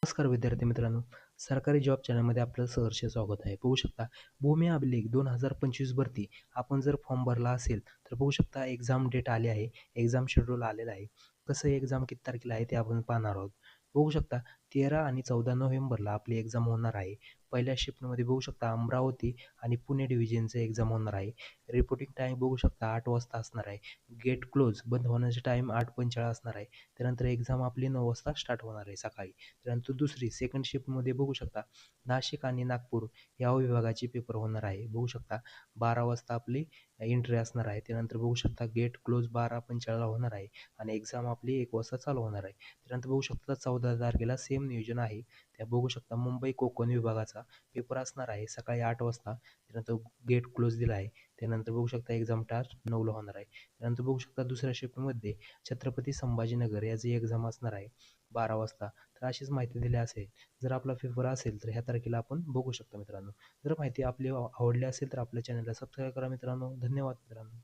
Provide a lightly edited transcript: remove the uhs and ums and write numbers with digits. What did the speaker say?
नमस्कार विद्यार्थी मित्रांनो, सरकारी जॉब चॅनलमध्ये आपलं सहर्ष स्वागत आहे. बघू शकता भूमी अभिलेख 2025 भरती आपण जर फॉर्म भरला असेल, तर बघू शकता एक्झाम डेट आली आहे. एक्झाम शेड्यूल आलेलं आहे. कसं एक्झाम किती तारखेला आहे ते आपण पाहणार आहोत. बघू शकता 13 आणि 14 नोव्हेंबरला आपली एक्झाम होणार आहे. पहिल्या शिफ्टमध्ये बघू शकता अमरावती आणि पुणे डिव्हिजनचं एक्झाम होणार आहे. रिपोर्टिंग टाईम बघू शकता 8 वाजता असणार आहे. गेट क्लोज बंद होण्याचा टाईम 8:45 असणार आहे. त्यानंतर एक्झाम आपली 9 वाजता स्टार्ट होणार आहे सकाळी. त्यानंतर दुसरी सेकंड शिफ्टमध्ये बघू शकता नाशिक आणि नागपूर या विभागाचे पेपर होणार आहे. बघू शकता 12 वाजता आपली एंट्री असणार आहे. त्यानंतर बघू शकता गेट क्लोज 12:45ला होणार आहे आणि एक्झाम आपली 1 वाजता चालू होणार आहे. त्यानंतर बघू शकता 14 तारखेला सेम नियोजन आहे. त्या बघू शकता मुंबई कोकण विभागाचा पेपर असणार आहे सकाळी 8 वाजता. त्यानंतर गेट क्लोज दिला आहे. त्यानंतर बघू शकता एक्झाम टास्क 9ला होणार आहे. त्यानंतर बघू शकता दुसऱ्या शिफ्टमध्ये छत्रपती संभाजीनगर याची एक्झाम असणार आहे 12 वाजता. तर अशीच माहिती दिली असेल. जर आपला पेपर असेल तर ह्या तारखेला आपण बघू शकतो मित्रांनो. जर माहिती आपली आवडली असेल तर आपल्या चॅनलला सबस्क्राईब करा मित्रांनो. धन्यवाद मित्रांनो.